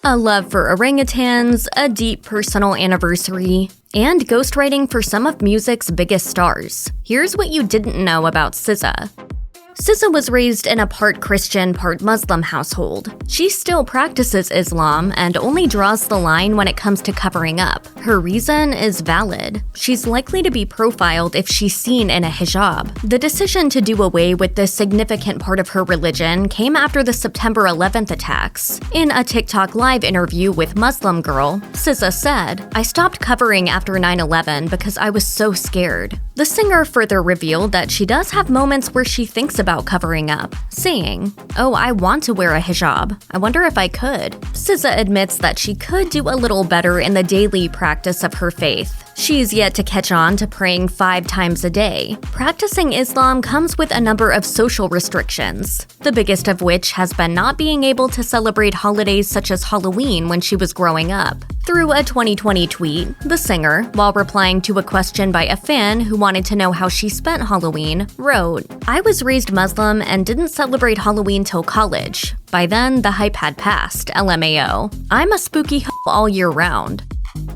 a love for orangutans, a deep personal anniversary, and ghostwriting for some of music's biggest stars. Here's what you didn't know about SZA. SZA was raised in a part Christian, part Muslim household. She still practices Islam and only draws the line when it comes to covering up. Her reason is valid. She's likely to be profiled if she's seen in a hijab. The decision to do away with this significant part of her religion came after the September 11th attacks. In a TikTok live interview with Muslim Girl, SZA said, "I stopped covering after 9/11 because I was so scared." The singer further revealed that she does have moments where she thinks about covering up, saying, "Oh, I want to wear a hijab. I wonder if I could." SZA admits that she could do a little better in the daily practice of her faith. She's yet to catch on to praying 5 times a day. Practicing Islam comes with a number of social restrictions, the biggest of which has been not being able to celebrate holidays such as Halloween when she was growing up. Through a 2020 tweet, the singer, while replying to a question by a fan who wanted to know how she spent Halloween, wrote, "I was raised Muslim and didn't celebrate Halloween till college. By then, the hype had passed, LMAO. I'm a spooky hoe all year round."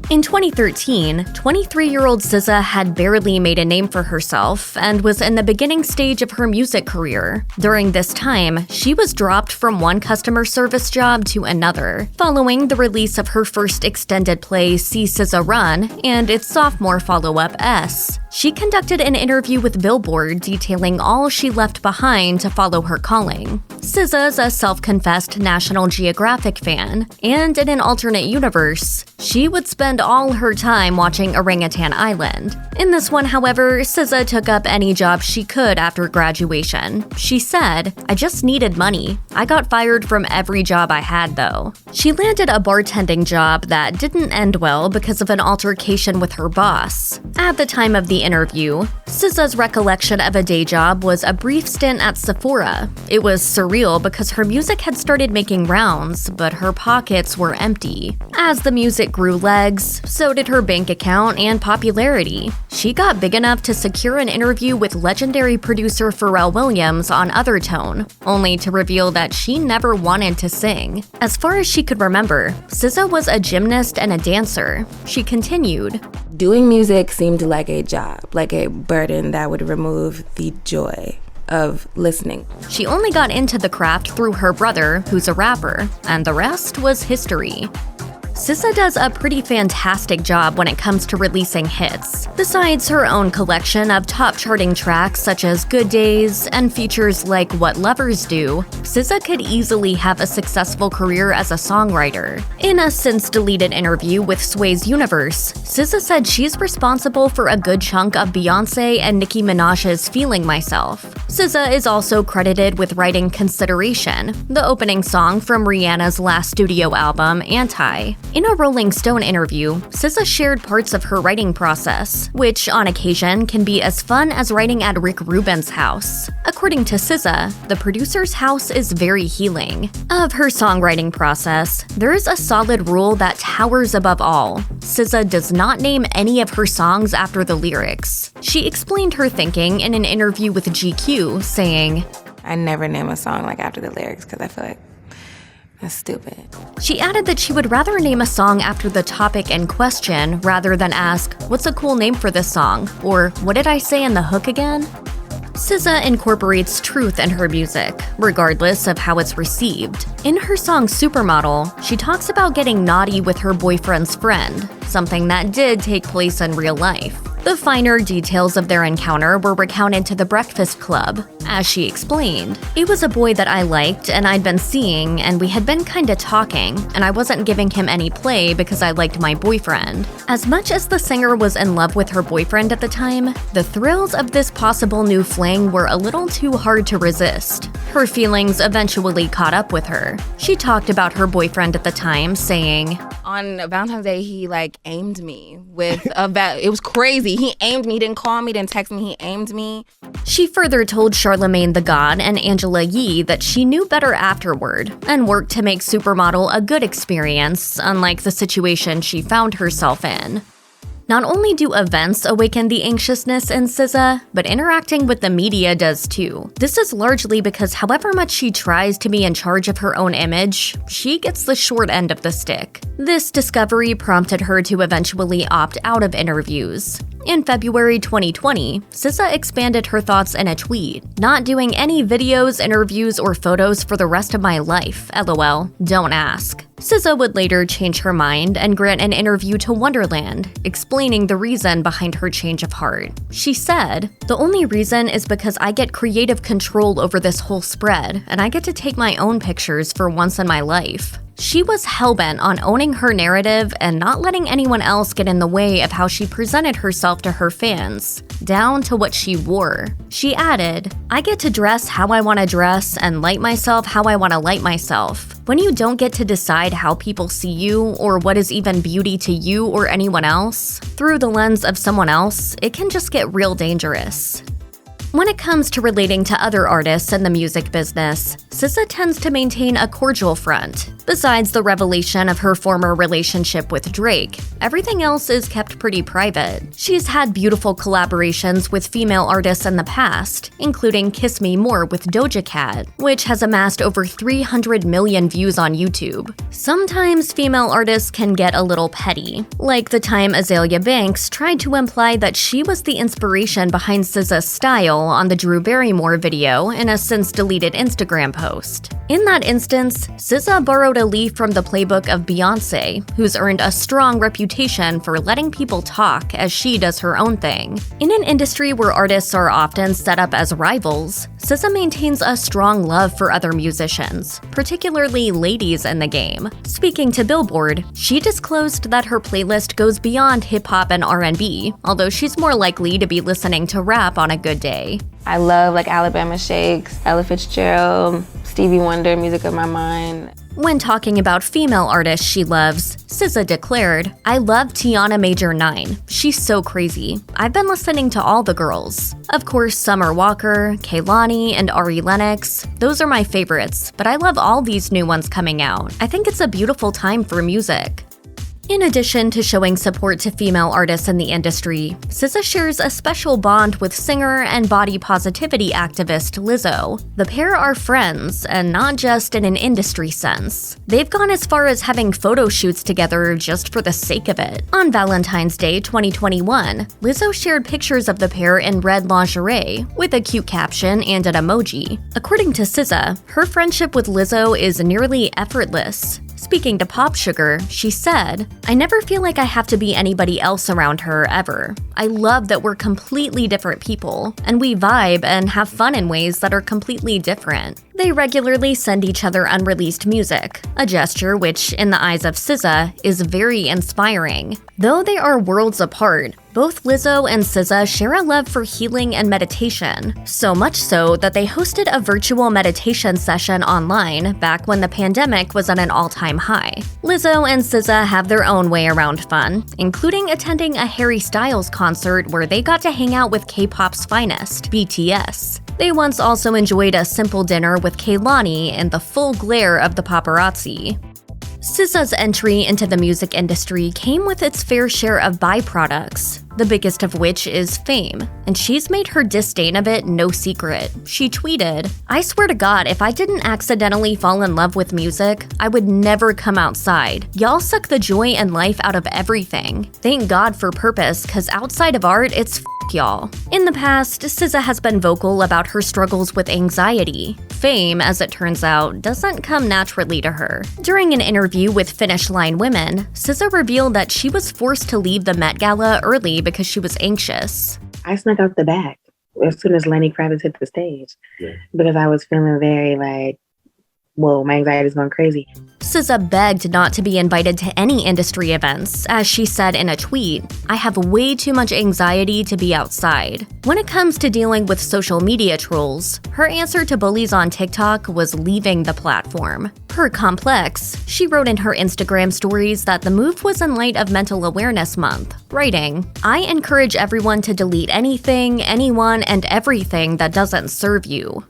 In 2013, 23-year-old SZA had barely made a name for herself and was in the beginning stage of her music career. During this time, she was dropped from one customer service job to another, following the release of her first extended play See SZA Run and its sophomore follow-up S. She conducted an interview with Billboard detailing all she left behind to follow her calling. SZA's a self-confessed National Geographic fan, and in an alternate universe, she would spend all her time watching Orangutan Island. In this one, however, SZA took up any job she could after graduation. She said, "I just needed money. I got fired from every job I had, though." She landed a bartending job that didn't end well because of an altercation with her boss. At the time of the interview, SZA's recollection of a day job was a brief stint at Sephora. It was surreal because her music had started making rounds, but her pockets were empty. As the music grew legs, so did her bank account and popularity. She got big enough to secure an interview with legendary producer Pharrell Williams on Othertone, only to reveal that she never wanted to sing. As far as she could remember, SZA was a gymnast and a dancer. She continued, "Doing music seemed like a job, like a burden that would remove the joy of listening." She only got into the craft through her brother, who's a rapper, and the rest was history. SZA does a pretty fantastic job when it comes to releasing hits. Besides her own collection of top-charting tracks such as Good Days and features like What Lovers Do, SZA could easily have a successful career as a songwriter. In a since-deleted interview with Sway's Universe, SZA said she's responsible for a good chunk of Beyoncé and Nicki Minaj's Feeling Myself. SZA is also credited with writing Consideration, the opening song from Rihanna's last studio album, Anti. In a Rolling Stone interview, SZA shared parts of her writing process, which on occasion can be as fun as writing at Rick Rubin's house. According to SZA, the producer's house is very healing. Of her songwriting process, there is a solid rule that towers above all. SZA does not name any of her songs after the lyrics. She explained her thinking in an interview with GQ, saying, "I never name a song like after the lyrics because I feel like that's stupid." She added that she would rather name a song after the topic in question rather than ask, "What's a cool name for this song?" or "What did I say in the hook again?" SZA incorporates truth in her music, regardless of how it's received. In her song Supermodel, she talks about getting naughty with her boyfriend's friend, something that did take place in real life. The finer details of their encounter were recounted to The Breakfast Club. As she explained, "It was a boy that I liked and I'd been seeing, and we had been kinda talking, and I wasn't giving him any play because I liked my boyfriend." As much as the singer was in love with her boyfriend at the time, the thrills of this possible new fling were a little too hard to resist. Her feelings eventually caught up with her. She talked about her boyfriend at the time, saying, "On Valentine's Day, he aimed me with a bat. It was crazy. He aimed me. He didn't call me, didn't text me. He aimed me." She further told Charlemagne the God and Angela Yee that she knew better afterward and worked to make Supermodel a good experience, unlike the situation she found herself in. Not only do events awaken the anxiousness in SZA, but interacting with the media does too. This is largely because however much she tries to be in charge of her own image, she gets the short end of the stick. This discovery prompted her to eventually opt out of interviews. In February 2020, SZA expanded her thoughts in a tweet, "Not doing any videos, interviews, or photos for the rest of my life, lol, don't ask." SZA would later change her mind and grant an interview to Wonderland, explaining the reason behind her change of heart. She said, "The only reason is because I get creative control over this whole spread, and I get to take my own pictures for once in my life." She was hellbent on owning her narrative and not letting anyone else get in the way of how she presented herself to her fans, down to what she wore. She added, "I get to dress how I want to dress and light myself how I want to light myself. When you don't get to decide how people see you or what is even beauty to you or anyone else, through the lens of someone else, it can just get real dangerous." When it comes to relating to other artists in the music business, SZA tends to maintain a cordial front. Besides the revelation of her former relationship with Drake, everything else is kept pretty private. She's had beautiful collaborations with female artists in the past, including Kiss Me More with Doja Cat, which has amassed over 300 million views on YouTube. Sometimes female artists can get a little petty, like the time Azalea Banks tried to imply that she was the inspiration behind SZA's style on the Drew Barrymore video in a since-deleted Instagram post. In that instance, SZA borrowed a leaf from the playbook of Beyoncé, who's earned a strong reputation for letting people talk as she does her own thing. In an industry where artists are often set up as rivals, SZA maintains a strong love for other musicians, particularly ladies in the game. Speaking to Billboard, she disclosed that her playlist goes beyond hip-hop and R&B, although she's more likely to be listening to rap on a good day. I love like Alabama Shakes, Ella Fitzgerald, Stevie Wonder, Music of My Mind. When talking about female artists she loves, SZA declared, "I love Tiana Major 9. She's so crazy. I've been listening to all the girls. Of course, Summer Walker, Kehlani, and Ari Lennox. Those are my favorites, but I love all these new ones coming out. I think it's a beautiful time for music." In addition to showing support to female artists in the industry, SZA shares a special bond with singer and body positivity activist Lizzo. The pair are friends, and not just in an industry sense. They've gone as far as having photo shoots together just for the sake of it. On Valentine's Day 2021, Lizzo shared pictures of the pair in red lingerie, with a cute caption and an emoji. According to SZA, her friendship with Lizzo is nearly effortless. Speaking to Pop Sugar, she said, "I never feel like I have to be anybody else around her, ever. I love that we're completely different people, and we vibe and have fun in ways that are completely different." They regularly send each other unreleased music, a gesture which, in the eyes of SZA, is very inspiring. Though they are worlds apart, both Lizzo and SZA share a love for healing and meditation, so much so that they hosted a virtual meditation session online back when the pandemic was at an all-time high. Lizzo and SZA have their own way around fun, including attending a Harry Styles concert where they got to hang out with K-pop's finest, BTS. They once also enjoyed a simple dinner with Kehlani in the full glare of the paparazzi. SZA's entry into the music industry came with its fair share of byproducts, the biggest of which is fame, and she's made her disdain of it no secret. She tweeted, "I swear to God, if I didn't accidentally fall in love with music, I would never come outside. Y'all suck the joy and life out of everything. Thank God for purpose, cause outside of art, it's y'all." In the past, SZA has been vocal about her struggles with anxiety. Fame, as it turns out, doesn't come naturally to her. During an interview with Finish Line Women, SZA revealed that she was forced to leave the Met Gala early because she was anxious. "I snuck out the back as soon as Lenny Kravitz hit the stage because I was feeling very like, whoa, my anxiety is going crazy." SZA begged not to be invited to any industry events, as she said in a tweet, "I have way too much anxiety to be outside." When it comes to dealing with social media trolls, her answer to bullies on TikTok was leaving the platform. Per Complex, she wrote in her Instagram stories that the move was in light of Mental Awareness Month, writing, "I encourage everyone to delete anything, anyone, and everything that doesn't serve you."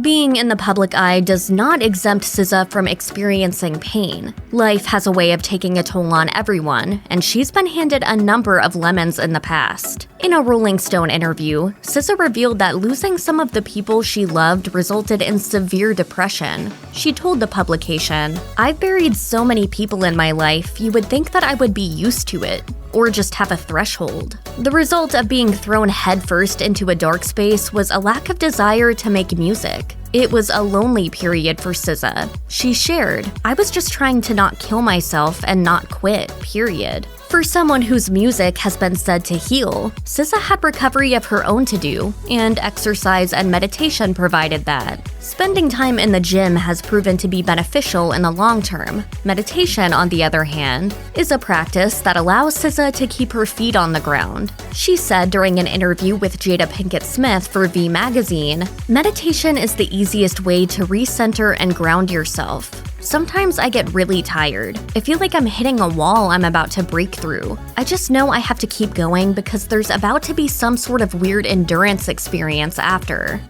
Being in the public eye does not exempt SZA from experiencing pain. Life has a way of taking a toll on everyone, and she's been handed a number of lemons in the past. In a Rolling Stone interview, SZA revealed that losing some of the people she loved resulted in severe depression. She told the publication, "I've buried so many people in my life, you would think that I would be used to it, or just have a threshold." The result of being thrown headfirst into a dark space was a lack of desire to make music. It was a lonely period for SZA. She shared, "I was just trying to not kill myself and not quit, period." For someone whose music has been said to heal, SZA had recovery of her own to do, and exercise and meditation provided that. Spending time in the gym has proven to be beneficial in the long term. Meditation, on the other hand, is a practice that allows SZA to keep her feet on the ground. She said during an interview with Jada Pinkett Smith for V Magazine, "Meditation is the easiest way to recenter and ground yourself. Sometimes I get really tired. I feel like I'm hitting a wall I'm about to break through. I just know I have to keep going because there's about to be some sort of weird endurance experience after."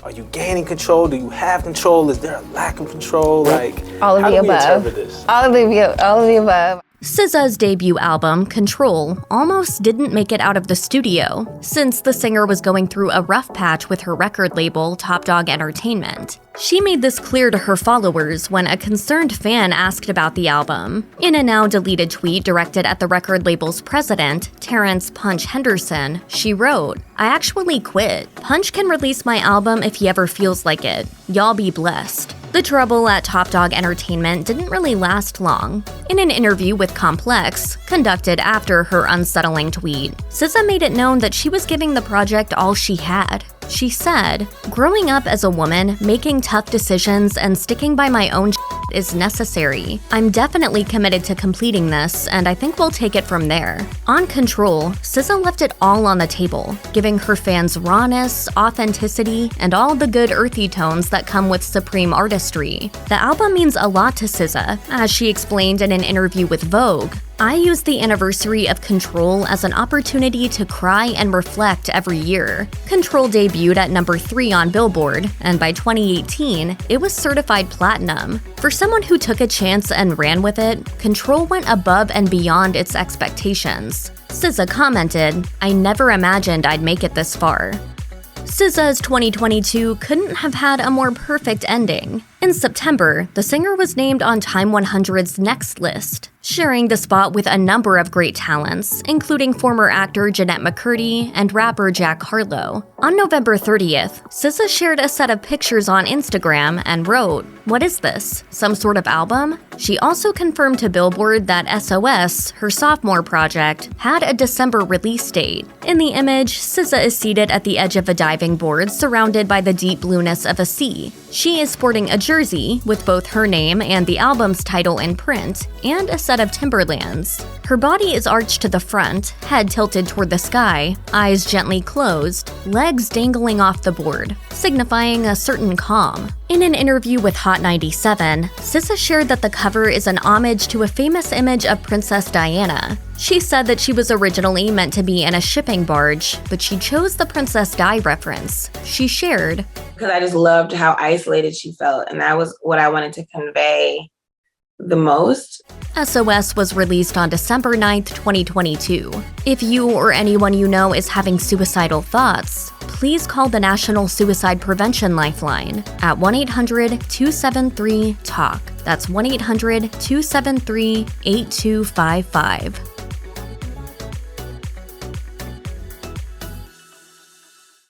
Are you gaining control? Do you have control? Is there a lack of control? Like, All of how the do we above. interpret this? All of the above. SZA's debut album, Control, almost didn't make it out of the studio, since the singer was going through a rough patch with her record label, Top Dog Entertainment. She made this clear to her followers when a concerned fan asked about the album. In a now-deleted tweet directed at the record label's president, Terrence Punch Henderson, she wrote, "I actually quit. Punch can release my album if he ever feels like it. Y'all be blessed." The trouble at Top Dog Entertainment didn't really last long. In an interview with Complex, conducted after her unsettling tweet, SZA made it known that she was giving the project all she had. She said, "Growing up as a woman, making tough decisions and sticking by my own is necessary. I'm definitely committed to completing this, and I think we'll take it from there." On Control, SZA left it all on the table, giving her fans rawness, authenticity, and all the good earthy tones that come with supreme artistry. The album means a lot to SZA, as she explained in an interview with Vogue. "I use the anniversary of Control as an opportunity to cry and reflect every year." Control debuted at number 3 on Billboard, and by 2018, it was certified platinum. For someone who took a chance and ran with it, Control went above and beyond its expectations. SZA commented, "I never imagined I'd make it this far." SZA's 2022 couldn't have had a more perfect ending. In September, the singer was named on Time 100's Next list, sharing the spot with a number of great talents, including former actor Jeanette McCurdy and rapper Jack Harlow. On November 30th, SZA shared a set of pictures on Instagram and wrote, "What is this? Some sort of album?" She also confirmed to Billboard that S.O.S, her sophomore project, had a December release date. In the image, SZA is seated at the edge of a diving board surrounded by the deep blueness of a sea. She is sporting a jersey with both her name and the album's title in print, and a set of Timberlands. Her body is arched to the front, head tilted toward the sky, eyes gently closed, legs dangling off the board, signifying a certain calm. In an interview with Hot 97, SZA shared that the cover is an homage to a famous image of Princess Diana. She said that she was originally meant to be in a shipping barge, but she chose the Princess Di reference. She shared, "Because I just loved how isolated she felt, and that was what I wanted to convey the most." S.O.S was released on December 9th, 2022. If you or anyone you know is having suicidal thoughts, please call the National Suicide Prevention Lifeline at 1-800-273-TALK. That's 1-800-273-8255.